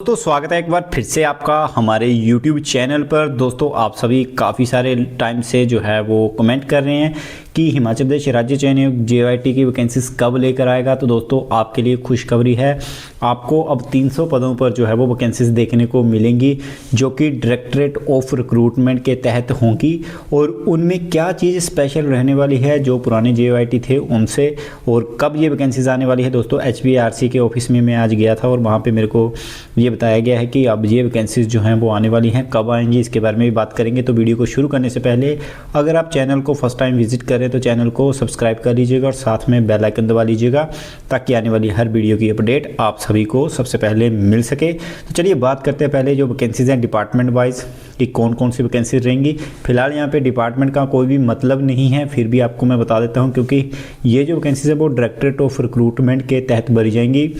दोस्तों स्वागत है एक बार फिर से आपका हमारे YouTube चैनल पर। दोस्तों आप सभी काफ़ी सारे टाइम से जो है वो कमेंट कर रहे हैं कि हिमाचल प्रदेश राज्य चयन आयोग JYT की वैकेंसीज कब लेकर आएगा। तो दोस्तों आपके लिए खुशखबरी है, आपको अब 300 पदों पर जो है वो वैकेंसीज देखने को मिलेंगी जो कि डायरेक्टरेट ऑफ रिक्रूटमेंट के तहत होंगी। और उनमें क्या चीज़ स्पेशल रहने वाली है जो पुराने JYT थे उनसे, और कब ये वैकेंसीज आने वाली है। दोस्तों HPRC के ऑफिस में मैं आज गया था और वहाँ पर मेरे को ये बताया गया है कि अब ये वैकेंसीज जो हैं वो आने वाली हैं, कब आएंगी इसके बारे में भी बात करेंगे। तो वीडियो को शुरू करने से पहले अगर आप चैनल को फर्स्ट टाइम विजिट करें तो चैनल को सब्सक्राइब कर लीजिएगा और साथ में बेल आइकन दबा लीजिएगा ताकि आने वाली हर वीडियो की अपडेट आप सभी को सबसे पहले मिल सके। तो चलिए बात करते हैं पहले जो वैकेंसीज हैं डिपार्टमेंट वाइज कि कौन कौन सी वैकेंसीज रहेंगी। फिलहाल यहाँ पे डिपार्टमेंट का कोई भी मतलब नहीं है, फिर भी आपको मैं बता देता हूँ क्योंकि ये जो वैकेंसीज है वो डायरेक्टरेट ऑफ रिक्रूटमेंट के तहत भरी जाएंगी।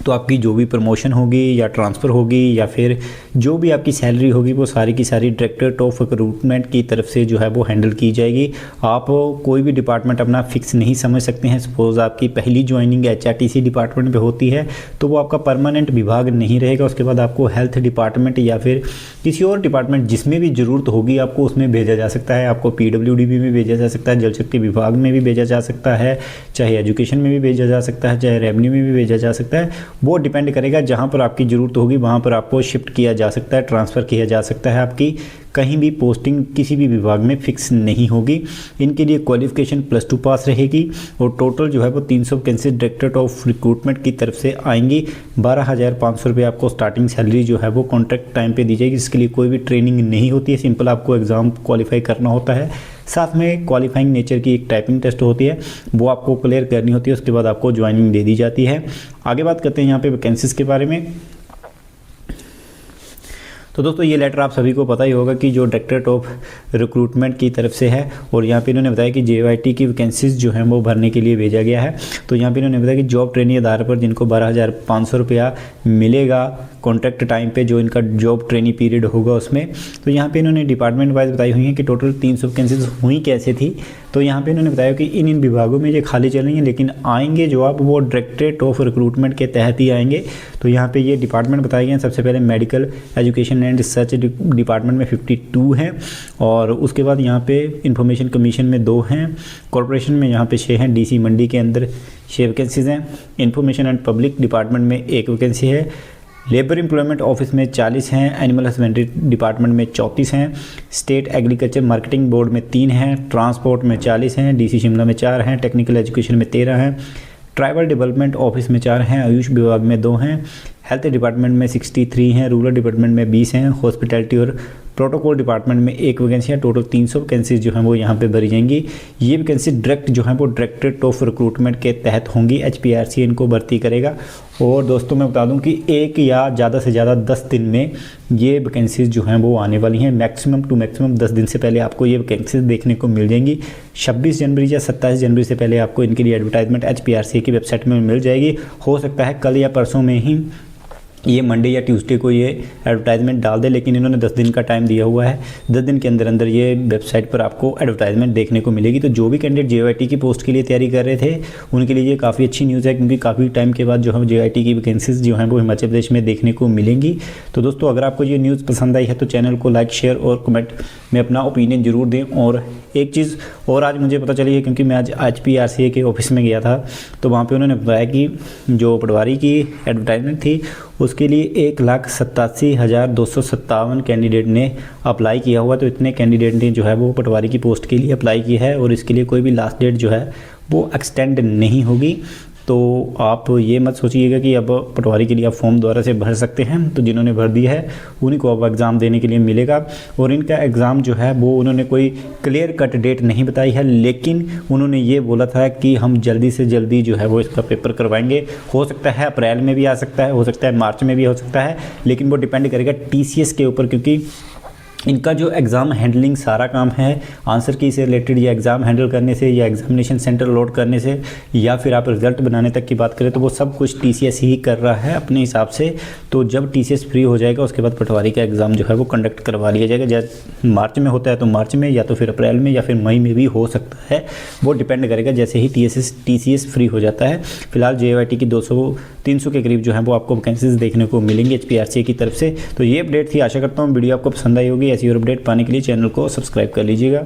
तो आपकी जो भी प्रमोशन होगी या ट्रांसफ़र होगी या फिर जो भी आपकी सैलरी होगी वो सारी की सारी डायरेक्टरेट ऑफ रिक्रूटमेंट की तरफ से जो है वो हैंडल की जाएगी। आप कोई भी डिपार्टमेंट अपना फिक्स नहीं समझ सकते हैं। सपोज़ आपकी पहली ज्वाइनिंग HRTC डिपार्टमेंट पे होती है तो वो आपका परमानेंट विभाग नहीं रहेगा। उसके बाद आपको हेल्थ डिपार्टमेंट या फिर किसी और डिपार्टमेंट जिसमें भी ज़रूरत होगी आपको उसमें भेजा जा सकता है। आपको PWD में भेजा जा सकता है, जल शक्ति विभाग में भी भेजा जा सकता है, चाहे एजुकेशन में भी भेजा जा सकता है, चाहे रेवेन्यू में भी भेजा जा सकता है। वो डिपेंड करेगा, जहाँ पर आपकी ज़रूरत होगी वहाँ पर आपको शिफ्ट किया जा सकता है, ट्रांसफ़र किया जा सकता है। आपकी कहीं भी पोस्टिंग किसी भी विभाग में फिक्स नहीं होगी। इनके लिए क्वालिफिकेशन +2 पास रहेगी और टोटल जो है वो 300 वैकेंसी डायरेक्टरेट ऑफ रिक्रूटमेंट की तरफ से आएंगी। 12,500 रुपये आपको स्टार्टिंग सैलरी जो है वो कॉन्ट्रैक्ट टाइम पे दी जाएगी। इसके लिए कोई भी ट्रेनिंग नहीं होती है, सिंपल आपको एग्ज़ाम क्वालिफाई करना होता है। साथ में क्वालिफाइंग नेचर की एक टाइपिंग टेस्ट होती है, वो आपको क्लियर करनी होती है। उसके बाद आपको ज्वाइनिंग दे दी जाती है। आगे बात करते हैं यहाँ पे वैकेंसीज के बारे में। तो दोस्तों ये लेटर आप सभी को पता ही होगा कि जो डायरेक्टरेट ऑफ रिक्रूटमेंट की तरफ से है और यहाँ पे इन्होंने बताया कि JYT की वैकेंसीज जो हैं वो भरने के लिए भेजा गया है। तो यहाँ पे इन्होंने बताया कि जॉब ट्रेनिंग आधार पर जिनको 12,500 रुपया मिलेगा कॉन्ट्रैक्ट टाइम पे, जो इनका जॉब ट्रेनिंग पीरियड होगा उसमें। तो यहाँ पे इन्होंने डिपार्टमेंट वाइज बताई हुई है कि टोटल 300 वैकेंसीज हुई कैसे थी। तो यहाँ पे इन्होंने बताया कि इन विभागों में ये खाली चल रही हैं, लेकिन आएंगे जो आप वो डायरेक्टरेट ऑफ रिक्रूटमेंट के तहत ही आएंगे। तो यहाँ पे ये डिपार्टमेंट बताए गए हैं। सबसे पहले medical education and research department में 52 हैं और उसके बाद यहाँ पे इंफॉर्मेशन कमीशन में 2 हैं, कॉरपोरेशन में यहाँ पे 6 हैं, DC मंडी के अंदर 6 वैकेंसीज हैं, इंफॉर्मेशन एंड पब्लिक डिपार्टमेंट में 1 वैकेंसी है, लेबर एम्प्लॉयमेंट ऑफिस में 40 हैं, एनिमल हस्बेंड्री डिपार्टमेंट में 34 हैं, स्टेट एग्रीकल्चर मार्केटिंग बोर्ड में 3 हैं, ट्रांसपोर्ट में 40 हैं, DC शिमला में 4 हैं, टेक्निकल एजुकेशन में 13 हैं, ट्राइबल डेवलपमेंट ऑफिस में 4 हैं, आयुष विभाग में 2 हैं, हेल्थ डिपार्टमेंट में 63 हैं, रूरल डिपार्टमेंट में 20 हैं, हॉस्पिटैलिटी और प्रोटोकॉल डिपार्टमेंट में 1 वैकेंसी है। टोटल 300 वैकेंसीज जो हैं वो यहाँ पे भरी जाएंगी। ये वैकेंसी डायरेक्ट जो है वो डायरेक्टरेट ऑफ रिक्रूटमेंट के तहत होंगी। HPRC इनको भर्ती करेगा। और दोस्तों मैं बता दूं कि 1 या ज़्यादा से ज़्यादा 10 दिन में ये वैकेंसीज जो हैं वो आने वाली हैं। मैक्सिमम 10 दिन से पहले आपको ये वैकेंसीज देखने को मिल जाएंगी। 26 जनवरी या 27 जनवरी से पहले आपको इनके लिए एडवर्टाइजमेंट HPRC की वेबसाइट में मिल जाएगी। हो सकता है कल या परसों में ही ये मंडे या ट्यूसडे को ये एडवर्टाइजमेंट डाल दे, लेकिन इन्होंने 10 दिन का टाइम दिया हुआ है। 10 दिन के अंदर अंदर ये वेबसाइट पर आपको एडवर्टाइजमेंट देखने को मिलेगी। तो जो भी कैंडिडेट JYT की पोस्ट के लिए तैयारी कर रहे थे उनके लिए ये काफ़ी अच्छी न्यूज़ है, क्योंकि काफ़ी टाइम के बाद जो है JYT की वैकेंसीज जो हैं वो हिमाचल प्रदेश में देखने को मिलेंगी। तो दोस्तों अगर आपको ये न्यूज़ पसंद आई है तो चैनल को लाइक, शेयर और कमेंट में अपना ओपिनियन ज़रूर दें। और एक चीज़ और आज मुझे पता चली है, क्योंकि मैं आज HPRC के ऑफिस में गया था तो वहाँ पर उन्होंने बताया कि जो पटवारी की एडवर्टाइजमेंट थी उसके लिए 1,87,257 कैंडिडेट ने अप्लाई किया हुआ। तो इतने कैंडिडेट ने जो है वो पटवारी की पोस्ट के लिए अप्लाई किया है और इसके लिए कोई भी लास्ट डेट जो है वो एक्सटेंड नहीं होगी। तो आप ये मत सोचिएगा कि अब पटवारी के लिए आप फॉर्म दोबारा से भर सकते हैं। तो जिन्होंने भर दिया है उन्हीं को अब एग्ज़ाम देने के लिए मिलेगा। और इनका एग्ज़ाम जो है वो उन्होंने कोई क्लियर कट डेट नहीं बताई है, लेकिन उन्होंने ये बोला था कि हम जल्दी से जल्दी जो है वो इसका पेपर करवाएंगे। हो सकता है अप्रैल में भी आ सकता है, हो सकता है मार्च में भी हो सकता है, लेकिन वो डिपेंड करेगा TCS के ऊपर, क्योंकि इनका जो एग्ज़ाम हैंडलिंग सारा काम है आंसर की से रिलेटेड, या एग्ज़ाम हैंडल करने से, या एग्जामिनेशन सेंटर लोड करने से, या फिर आप रिज़ल्ट बनाने तक की बात करें तो वो सब कुछ टीसीएस ही कर रहा है अपने हिसाब से। तो जब टीसीएस फ्री हो जाएगा उसके बाद पटवारी का एग्ज़ाम जो है वो कंडक्ट करवा लिया जाएगा। जैसे मार्च में होता है तो मार्च में, या तो फिर अप्रैल में, या फिर मई में भी हो सकता है, वो डिपेंड करेगा जैसे ही टीसीएस फ्री हो जाता है। फिलहाल जेईटी की 200-300 के करीब जो है वो आपको वैकेंसीज देखने को मिलेंगी एचपीआरसीए की तरफ से। तो ये अपडेट थी, आशा करता हूँ वीडियो आपको पसंद आई होगी। ऐसी और अपडेट पाने के लिए चैनल को सब्सक्राइब कर लीजिएगा।